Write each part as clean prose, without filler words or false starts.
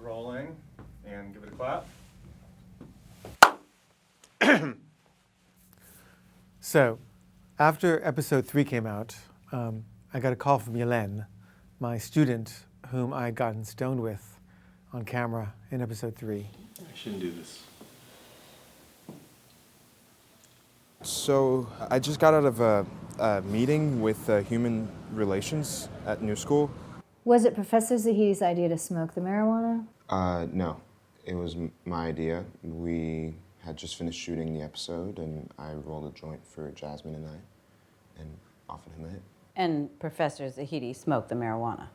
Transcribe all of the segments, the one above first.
Rolling, and give it a clap. So, after episode 3 came out, I got a call from Yelen, my student whom I had gotten stoned with on camera in episode 3. I shouldn't do this. So I just got out of a meeting with human relations at New School. Was it Professor Zahidi's idea to smoke the marijuana? No, it was my idea. We had just finished shooting the episode, and I rolled a joint for Jasmine and I, and offered him a hit. And Professor Zahidi smoked the marijuana.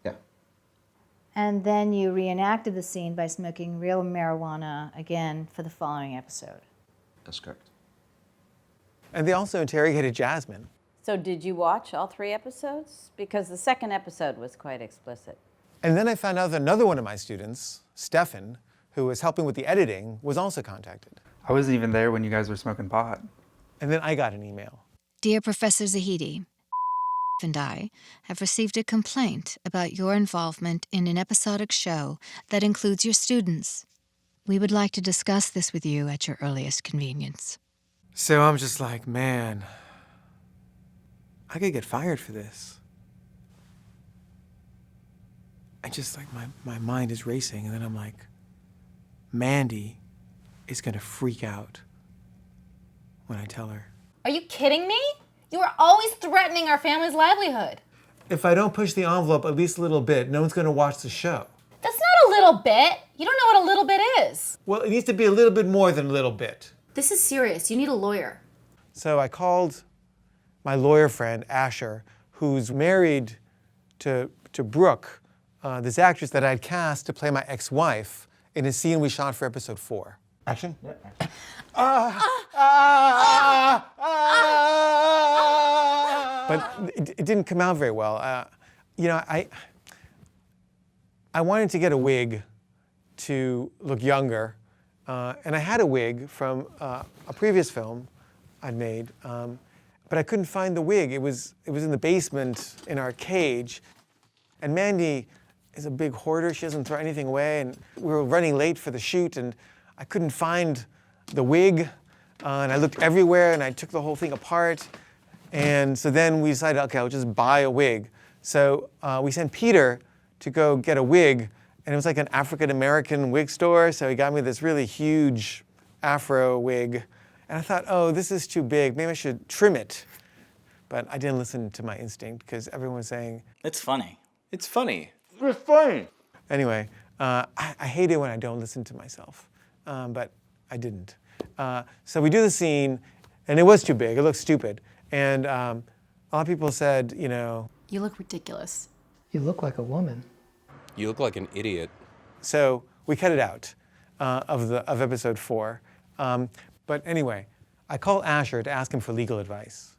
Yeah. And then you reenacted the scene by smoking real marijuana again for the following episode. That's correct. And they also interrogated Jasmine. So did you watch all 3 episodes? Because the second episode was quite explicit. And then I found out that another one of my students, Stefan, who was helping with the editing, was also contacted. I wasn't even there when you guys were smoking pot. And then I got an email. Dear Professor Zahidi, and I have received a complaint about your involvement in an episodic show that includes your students. We would like to discuss this with you at your earliest convenience. So I'm just like, man, I could get fired for this. I just like, my mind is racing, and then I'm like, Mandy is gonna freak out when I tell her. Are you kidding me? You are always threatening our family's livelihood. If I don't push the envelope at least a little bit, no one's gonna watch the show. That's not a little bit. You don't know what a little bit is. Well, it needs to be a little bit more than a little bit. This is serious. You need a lawyer. So I called my lawyer friend, Asher, who's married to Brooke, this actress that I'd cast to play my ex-wife in a scene we shot for episode 4. Action? Yeah, action. But it didn't come out very well. You know, I wanted to get a wig to look younger, and I had a wig from a previous film I'd made, but I couldn't find the wig. It was in the basement in our cage, and Mandy is a big hoarder. She doesn't throw anything away, and we were running late for the shoot, and I couldn't find the wig, and I looked everywhere, and I took the whole thing apart, and so then we decided, okay, I'll just buy a wig. So we sent Peter to go get a wig, and it was like an African-American wig store, so he got me this really huge afro wig, and I thought, oh, this is too big, maybe I should trim it. But I didn't listen to my instinct, because everyone was saying, It's funny. It's funny. it's funny. Anyway, I hate it when I don't listen to myself, but I didn't. So we do the scene, and it was too big, it looked stupid, and a lot of people said, you know, You look ridiculous. You look like a woman. You look like an idiot. so we cut it out of episode 4. But anyway, I called Asher to ask him for legal advice.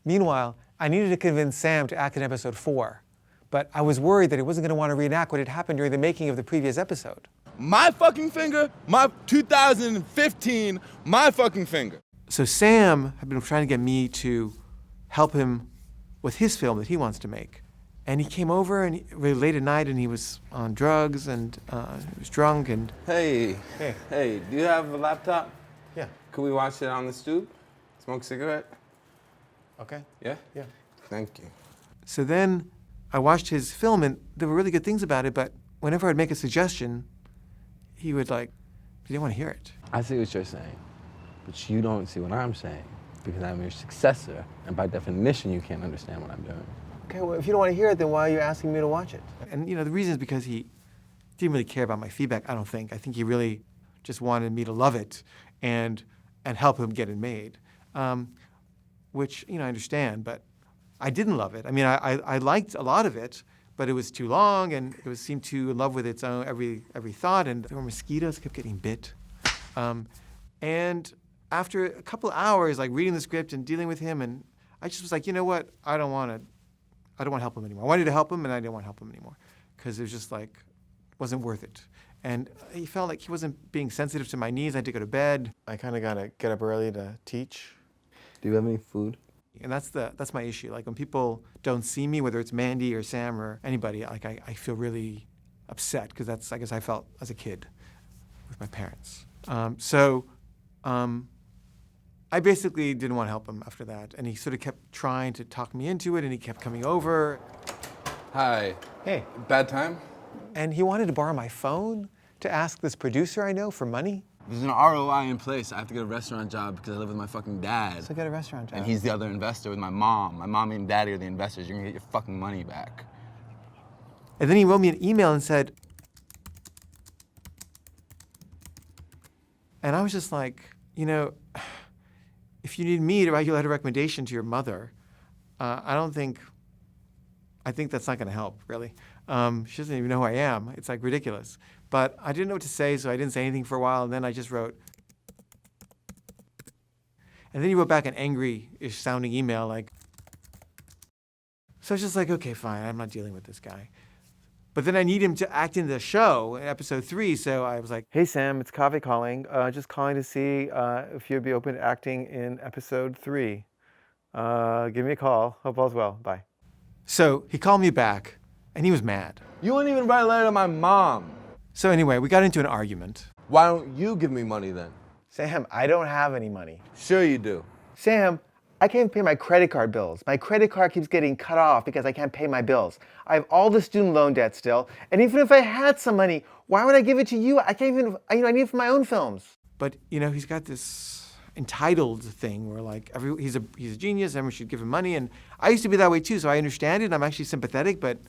Meanwhile, I needed to convince Sam to act in episode 4, but I was worried that he wasn't going to want to reenact what had happened during the making of the previous episode. My fucking finger, my 2015, my fucking finger. So Sam had been trying to get me to help him with his film that he wants to make. And he came over and really late at night, and he was on drugs, and he was drunk, and... Hey, Hey. do you have a laptop? Yeah. Could we watch it on the stoop? Smoke a cigarette? Okay. Yeah? Yeah. Thank you. So then I watched his film, and there were really good things about it, but whenever I'd make a suggestion, he would he didn't want to hear it. I see what you're saying, but you don't see what I'm saying, because I'm your successor, and by definition, you can't understand what I'm doing. Okay, well, if you don't want to hear it, then why are you asking me to watch it? And, you know, the reason is because he didn't really care about my feedback, I don't think. I think he really just wanted me to love it and help him get it made, which, you know, I understand, but I didn't love it. I mean, I liked a lot of it, but it was too long, and it seemed too in love with its own every thought, and there were mosquitoes, kept getting bit. And after a couple of hours, reading the script and dealing with him, and I just was like, you know what? I don't want to help him anymore. I wanted to help him, and I didn't want to help him anymore because it was just like, wasn't worth it. And he felt like he wasn't being sensitive to my needs. I had to go to bed. I kind of got to get up early to teach. Do you have any food? And that's my issue. Like when people don't see me, whether it's Mandy or Sam or anybody, like I feel really upset because that's, I guess, I felt as a kid with my parents. I basically didn't want to help him after that. And he sort of kept trying to talk me into it, and he kept coming over. Hi. Hey. Bad time? And he wanted to borrow my phone to ask this producer I know for money. There's an ROI in place. I have to get a restaurant job because I live with my fucking dad. So get a restaurant job. And he's the other investor with my mom. My mom and daddy are the investors. You're gonna get your fucking money back. And then he wrote me an email and said, and I was just like, you know, if you need me to write you a letter of recommendation to your mother, I think that's not going to help, really. She doesn't even know who I am. It's like ridiculous. But I didn't know what to say, so I didn't say anything for a while, and then I just wrote. And then he wrote back an angry-ish sounding email, like. So I was just like, okay, fine, I'm not dealing with this guy. But then I need him to act in the show in episode 3, so I was like, hey Sam, it's Caveh calling. Just calling to see if you'd be open to acting in episode 3. Give me a call. Hope all's well. Bye. So he called me back, and he was mad. You wouldn't even write a letter to my mom. So anyway, we got into an argument. Why don't you give me money then? Sam, I don't have any money. Sure you do. Sam, I can't pay my credit card bills. My credit card keeps getting cut off because I can't pay my bills. I have all the student loan debt still, and even if I had some money, why would I give it to you? I can't even, I need it for my own films. But, he's got this entitled thing where, like, he's a genius, everyone should give him money, and I used to be that way too, so I understand it, and I'm actually sympathetic, but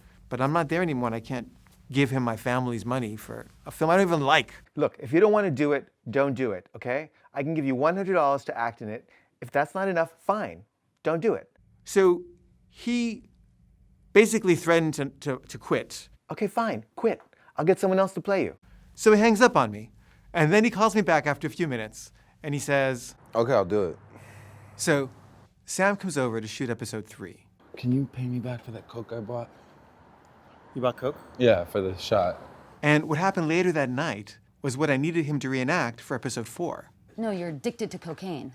I'm not there anymore, and I can't give him my family's money for a film I don't even like. Look, if you don't want to do it, don't do it, okay? I can give you $100 to act in it. If that's not enough, fine, don't do it. So he basically threatened to quit. Okay, fine, quit. I'll get someone else to play you. So he hangs up on me. And then he calls me back after a few minutes, and he says, Okay, I'll do it. So Sam comes over to shoot episode 3. Can you pay me back for that Coke I bought? You bought Coke? Yeah, for the shot. And what happened later that night was what I needed him to reenact for episode 4. No, you're addicted to cocaine.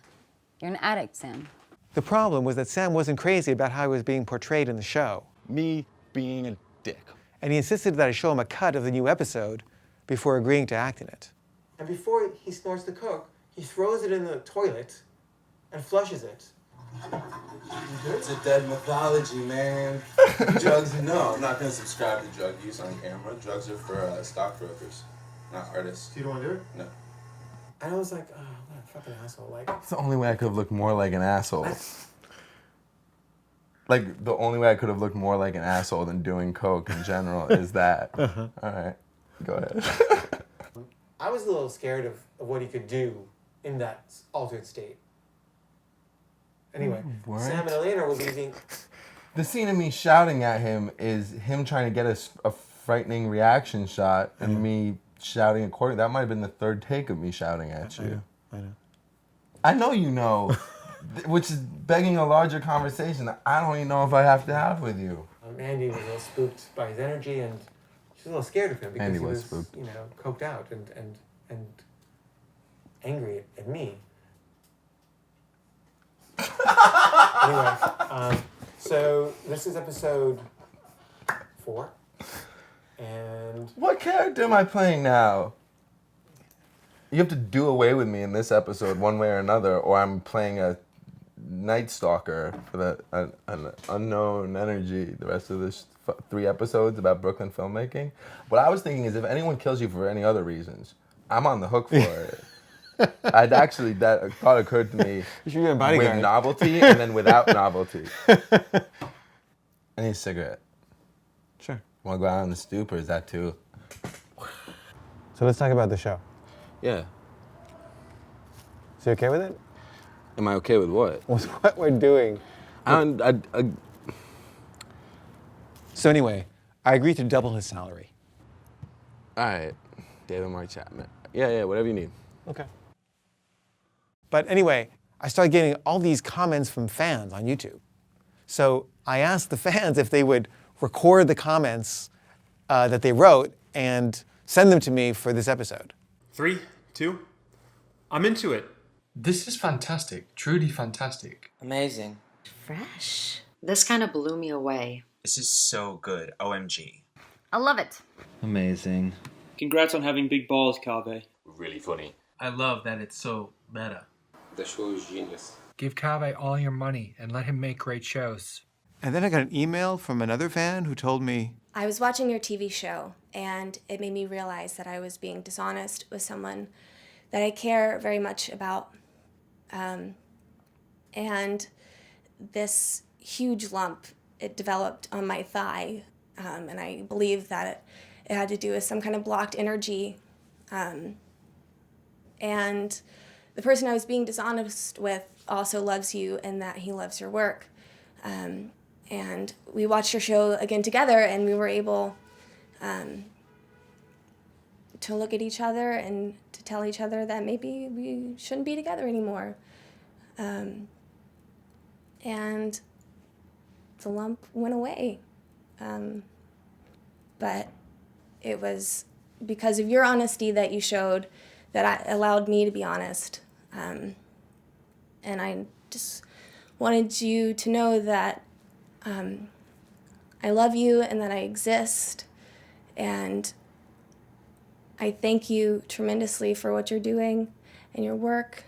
You're an addict, Sam. The problem was that Sam wasn't crazy about how he was being portrayed in the show. Me being a dick. And he insisted that I show him a cut of the new episode before agreeing to act in it. And before he snorts the Coke, he throws it in the toilet and flushes it. It's a dead mythology, man. Drugs, no, I'm not going to subscribe to drug use on camera. Drugs are for stockbrokers, not artists. You don't want to do it? No. And I was like, oh, what a fucking asshole. Like, It's the only way I could have looked more like an asshole. Like, the only way I could have looked more like an asshole than doing coke in general is that. All right, go ahead. I was a little scared of what he could do in that altered state. Anyway, What? Sam and Elena were leaving. The scene of me shouting at him is him trying to get a frightening reaction shot and me shouting accordingly. That might have been the third take of me shouting at you. I know. I know you know, which is begging a larger conversation that I don't even know if I have to have with you. Andy was a little spooked by his energy, and she was a little scared of him because Andy he was was, spooked. coked out and angry at me. Anyway, so this is episode 4, and What character am I playing now? You have to do away with me in this episode one way or another, or I'm playing a Night Stalker for an unknown energy the rest of this 3 episodes about Brooklyn filmmaking. What I was thinking is if anyone kills you for any other reasons, I'm on the hook for it. That thought occurred to me with novelty and then without novelty. I need a cigarette. Sure. Want to go out on the stoop, or is that too? So let's talk about the show. Yeah. So you okay with it? Am I okay with what? What we're doing. So anyway, I agreed to double his salary. All right, David Mark Chapman. Yeah, whatever you need. Okay. But anyway, I started getting all these comments from fans on YouTube. So I asked the fans if they would record the comments that they wrote and send them to me for this episode. 3, 2, I'm into it. This is fantastic. Truly fantastic. Amazing. Fresh. This kind of blew me away. This is so good. OMG. I love it. Amazing. Congrats on having big balls, Caveh. Really funny. I love that it's so meta. The show is genius. Give Caveh all your money and let him make great shows. And then I got an email from another fan who told me, I was watching your TV show, and it made me realize that I was being dishonest with someone that I care very much about. And this huge lump, it developed on my thigh, and I believe that it had to do with some kind of blocked energy. And the person I was being dishonest with also loves you and that he loves your work. And we watched your show again together, and we were able to look at each other and to tell each other that maybe we shouldn't be together anymore. And the lump went away. But it was because of your honesty that you showed that allowed me to be honest. And I just wanted you to know that I love you and that I exist. And I thank you tremendously for what you're doing and your work.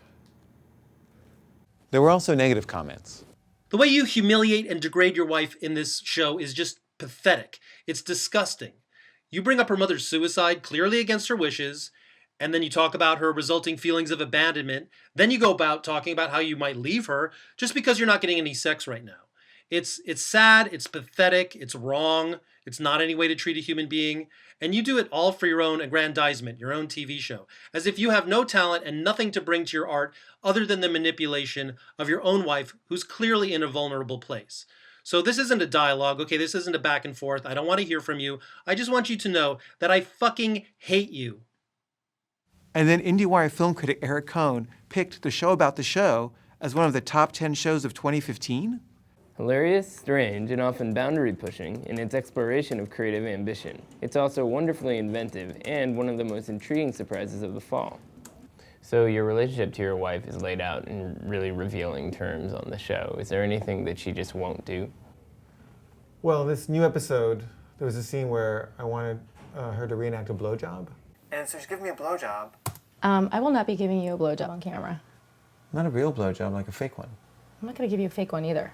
There were also negative comments. The way you humiliate and degrade your wife in this show is just pathetic. It's disgusting. You bring up her mother's suicide, clearly against her wishes, and then you talk about her resulting feelings of abandonment. Then you go about talking about how you might leave her just because you're not getting any sex right now. It's sad, it's pathetic, it's wrong, it's not any way to treat a human being, and you do it all for your own aggrandizement, your own TV show, as if you have no talent and nothing to bring to your art other than the manipulation of your own wife, who's clearly in a vulnerable place. So this isn't a dialogue, okay? This isn't a back and forth. I don't want to hear from you. I just want you to know that I fucking hate you. And then IndieWire film critic Eric Cohn picked the show about the show as one of the top 10 shows of 2015. Hilarious, strange, and often boundary-pushing in its exploration of creative ambition. It's also wonderfully inventive and one of the most intriguing surprises of the fall. So your relationship to your wife is laid out in really revealing terms on the show. Is there anything that she just won't do? Well, this new episode, there was a scene where I wanted her to reenact a blowjob. And so she's giving me a blowjob. I will not be giving you a blowjob on camera. Not a real blowjob, like a fake one. I'm not going to give you a fake one either.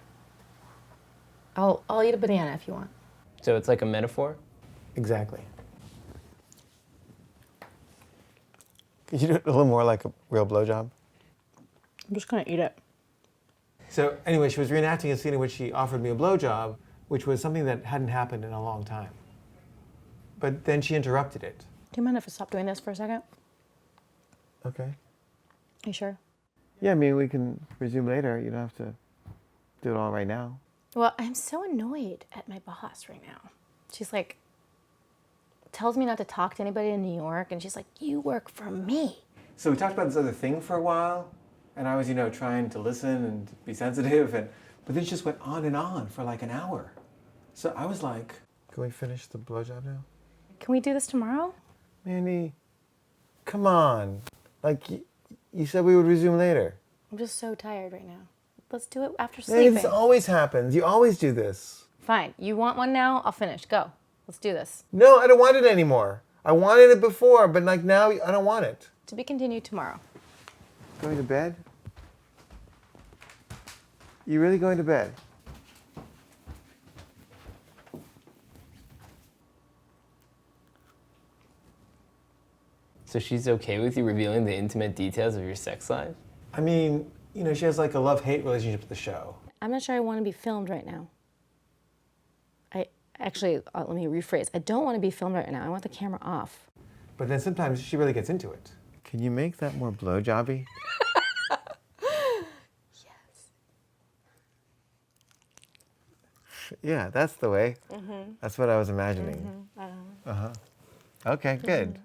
I'll eat a banana if you want. So it's like a metaphor? Exactly. Could you do it a little more like a real blowjob? I'm just going to eat it. So anyway, she was reenacting a scene in which she offered me a blowjob, which was something that hadn't happened in a long time. But then she interrupted it. Do you mind if I stop doing this for a second? Okay. Are you sure? Yeah, I mean, we can resume later. You don't have to do it all right now. Well, I'm so annoyed at my boss right now. She's like, tells me not to talk to anybody in New York, and she's like, you work for me. So we talked about this other thing for a while, and I was, trying to listen and be sensitive, but then it just went on for like an hour. So I was like, can we finish the blowjob now? Can we do this tomorrow? Mandy, come on. Like, you said we would resume later. I'm just so tired right now. Let's do it after Mandy, sleeping. this always happens. You always do this. Fine. You want one now? I'll finish. Go. Let's do this. No, I don't want it anymore. I wanted it before, but like now, I don't want it. To be continued tomorrow. Going to bed? You really going to bed? So she's okay with you revealing the intimate details of your sex life? I mean, she has like a love-hate relationship with the show. I'm not sure I want to be filmed right now. Actually, let me rephrase. I don't want to be filmed right now. I want the camera off. But then sometimes she really gets into it. Can you make that more blowjobby? Yes. Yeah, that's the way. Mm-hmm. That's what I was imagining. Mm-hmm. Uh-huh. Okay, good.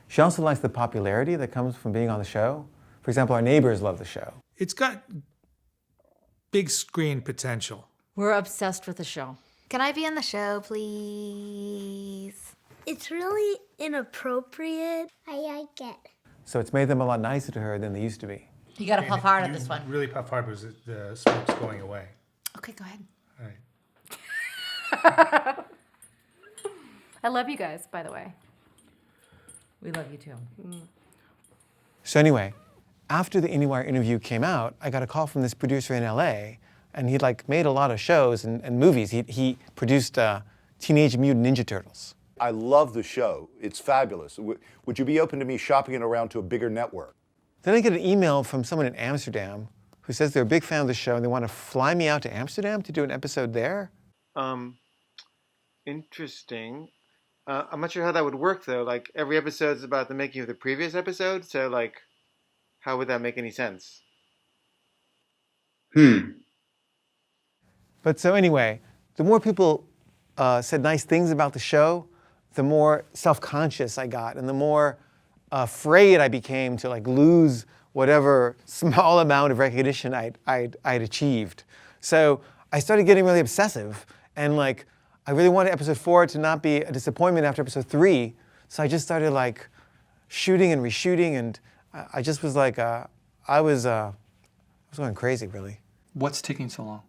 She also likes the popularity that comes from being on the show. For example, our neighbors love the show. It's got big screen potential. We're obsessed with the show. Can I be in the show, please? It's really inappropriate. I like it. So it's made them a lot nicer to her than they used to be. You gotta puff hard on this one. Really puff hard because the smoke's going away. Okay, go ahead. All right. I love you guys, by the way. We love you too. So anyway, after the IndieWire interview came out, I got a call from this producer in LA, and he'd like made a lot of shows and movies. He produced Teenage Mutant Ninja Turtles. I love the show. It's fabulous. Would you be open to me shopping it around to a bigger network? Then I get an email from someone in Amsterdam who says they're a big fan of the show and they want to fly me out to Amsterdam to do an episode there. Interesting. I'm not sure how that would work though. Like every episode is about the making of the previous episode, so like, how would that make any sense? But so anyway, the more people said nice things about the show, the more self-conscious I got, and the more afraid I became to like lose whatever small amount of recognition I'd achieved. So I started getting really obsessive, and like I really wanted episode 4 to not be a disappointment after episode 3. So I just started like shooting and reshooting, and I just was like, I was going crazy, really. What's taking so long?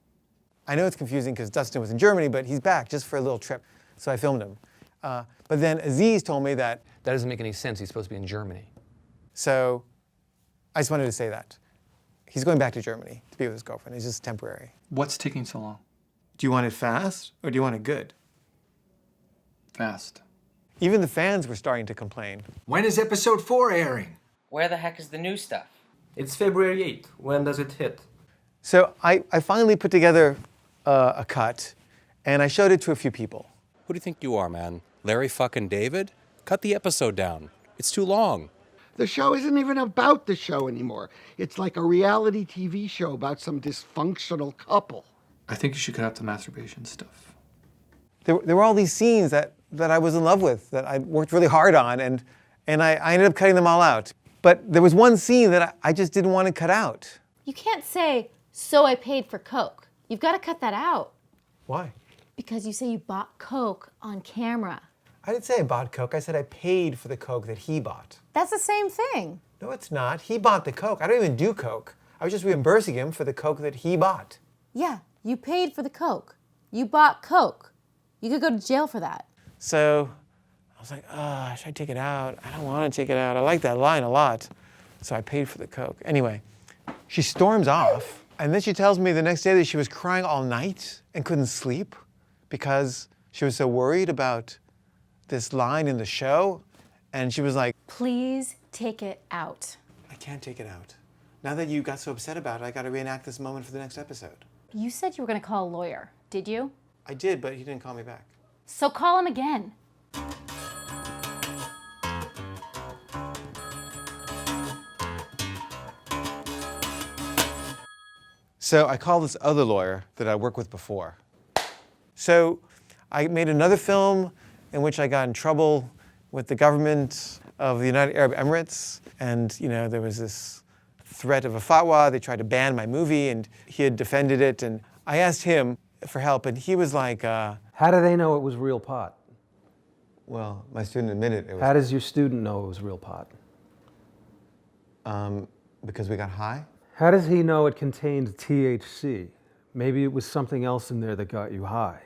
I know it's confusing because Dustin was in Germany, but he's back just for a little trip. So I filmed him. But then Aziz told me that... That doesn't make any sense. He's supposed to be in Germany. So I just wanted to say that. He's going back to Germany to be with his girlfriend. It's just temporary. What's taking so long? Do you want it fast or do you want it good? Fast. Even the fans were starting to complain. When is episode 4 airing? Where the heck is the new stuff? It's February 8th. When does it hit? So I finally put together a cut, and I showed it to a few people. Who do you think you are, man? Larry fucking David? Cut the episode down. It's too long. The show isn't even about the show anymore. It's like a reality TV show about some dysfunctional couple. I think you should cut out the masturbation stuff. There were all these scenes that I was in love with, that I worked really hard on, and I ended up cutting them all out. But there was one scene that I just didn't want to cut out. You can't say, so I paid for Coke. You've got to cut that out. Why? Because you say you bought Coke on camera. I didn't say I bought Coke. I said I paid for the Coke that he bought. That's the same thing. No, it's not. He bought the Coke. I don't even do Coke. I was just reimbursing him for the Coke that he bought. Yeah, you paid for the Coke. You bought Coke. You could go to jail for that. So I was like, should I take it out? I don't want to take it out. I like that line a lot. So I paid for the Coke. Anyway, she storms off. And then she tells me the next day that she was crying all night and couldn't sleep because she was so worried about this line in the show. And she was like, please take it out. I can't take it out. Now that you got so upset about it, I got to reenact this moment for the next episode. You said you were going to call a lawyer, did you? I did, but he didn't call me back. So call him again. So I called this other lawyer that I worked with before. So I made another film in which I got in trouble with the government of the United Arab Emirates. And, you know, there was this threat of a fatwa. They tried to ban my movie, and he had defended it. And I asked him for help, and he was like, How do they know it was real pot? Well, my student admitted it was. How does your student know it was real pot? Because we got high. How does he know it contained THC? Maybe it was something else in there that got you high.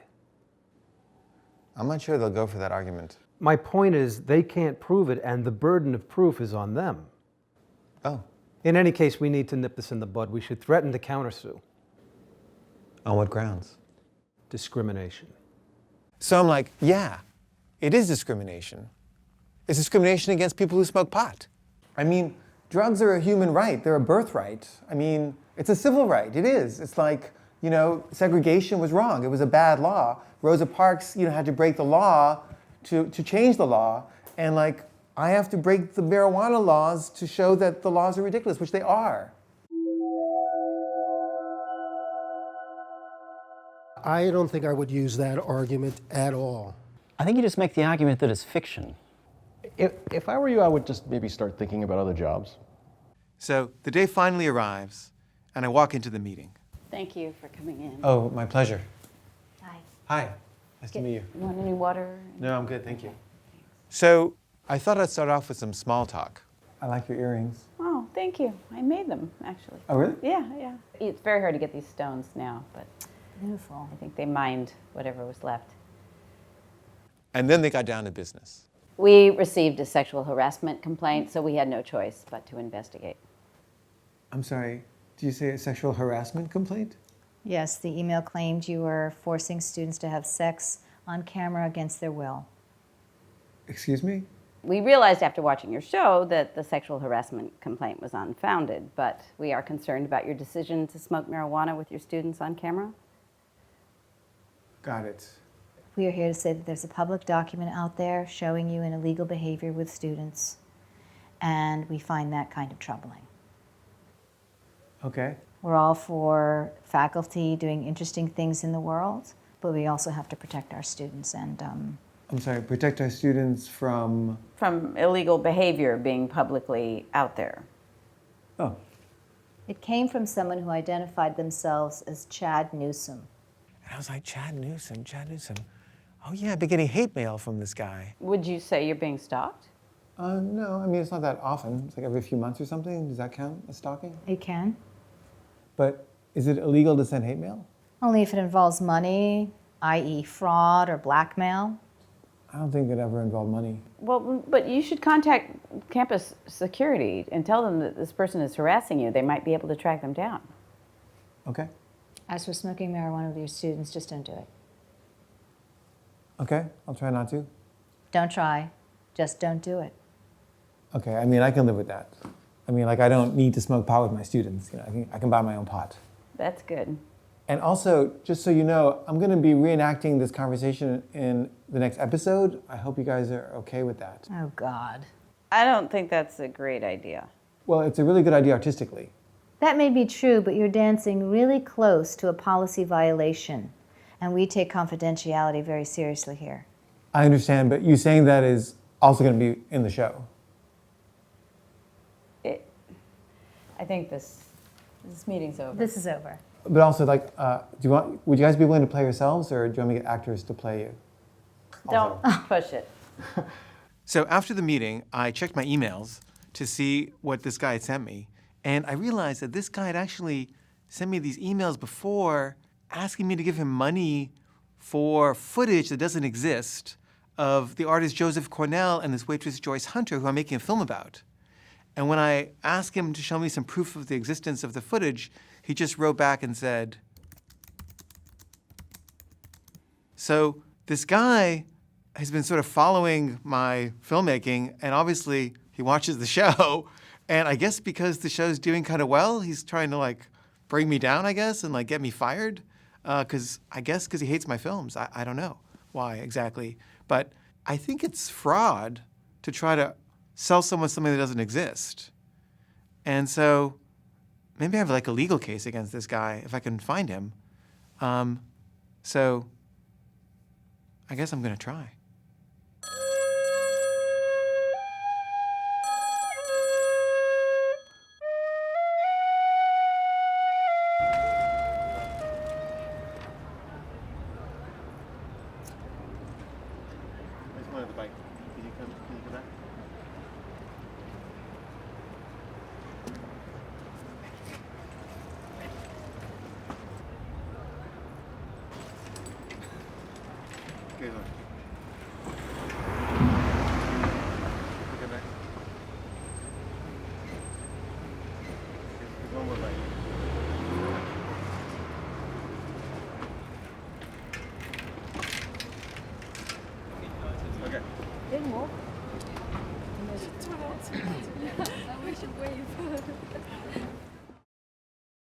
I'm not sure they'll go for that argument. My point is, they can't prove it, and the burden of proof is on them. Oh. In any case, we need to nip this in the bud. We should threaten to countersue. On what grounds? Discrimination. So I'm like, yeah, it is discrimination. It's discrimination against people who smoke pot. I mean, drugs are a human right. They're a birthright. I mean, it's a civil right. It is. It's like, you know, segregation was wrong. It was a bad law. Rosa Parks, you know, had to break the law to change the law. And like, I have to break the marijuana laws to show that the laws are ridiculous, which they are. I don't think I would use that argument at all. I think you just make the argument that it's fiction. If I were you, I would just maybe start thinking about other jobs. So the day finally arrives, and I walk into the meeting. Thank you for coming in. Oh, my pleasure. Hi. Hi. Nice to meet you. Want any water? No, I'm good, thank you. So I thought I'd start off with some small talk. I like your earrings. Oh, thank you. I made them, actually. Oh, really? Yeah, yeah. It's very hard to get these stones now, but Beautiful. I think they mined whatever was left. And then they got down to business. We received a sexual harassment complaint, so we had no choice but to investigate. I'm sorry, do you say a sexual harassment complaint? Yes, the email claimed you were forcing students to have sex on camera against their will. Excuse me? We realized after watching your show that the sexual harassment complaint was unfounded, but we are concerned about your decision to smoke marijuana with your students on camera. Got it. We are here to say that there's a public document out there showing you in illegal behavior with students, and we find that kind of troubling. Okay. We're all for faculty doing interesting things in the world, but we also have to protect our students and I'm sorry, protect our students from... From illegal behavior being publicly out there. Oh. It came from someone who identified themselves as Chad Newsom. And I was like, Chad Newsom. Oh yeah, I've been getting hate mail from this guy. Would you say you're being stalked? No, I mean, it's not that often. It's like every few months or something. Does that count as stalking? It can. But is it illegal to send hate mail? Only if it involves money, i.e. fraud or blackmail. I don't think it ever involved money. Well, but you should contact campus security and tell them that this person is harassing you. They might be able to track them down. Okay. As for smoking marijuana with your students, just don't do it. Okay, I'll try not to. Don't try, just don't do it. Okay, I mean, I can live with that. I mean, like, I don't need to smoke pot with my students. You know, I can buy my own pot. That's good. And also, just so you know, I'm going to be reenacting this conversation in the next episode. I hope you guys are okay with that. Oh, God. I don't think that's a great idea. Well, it's a really good idea artistically. That may be true, but you're dancing really close to a policy violation, and we take confidentiality very seriously here. I understand, but you saying that is also going to be in the show. I think this meeting's over. This is over. But also, like, would you guys be willing to play yourselves, or do you want me to get actors to play you? Don't push it. So after the meeting, I checked my emails to see what this guy had sent me, and I realized that this guy had actually sent me these emails before asking me to give him money for footage that doesn't exist of the artist Joseph Cornell and this waitress Joyce Hunter, who I'm making a film about. And when I asked him to show me some proof of the existence of the footage, he just wrote back and said, so this guy has been sort of following my filmmaking, and obviously he watches the show, and I guess because the show's doing kind of well, he's trying to like bring me down, I guess, and like get me fired, because he hates my films. I don't know why exactly, but I think it's fraud to try to sell someone something that doesn't exist. And so maybe I have like a legal case against this guy if I can find him. So I guess I'm going to try. There's one at the bike. Can you come back? Okay, look. Okay, back. There's one more bike. Okay. Didn't move. We should wave.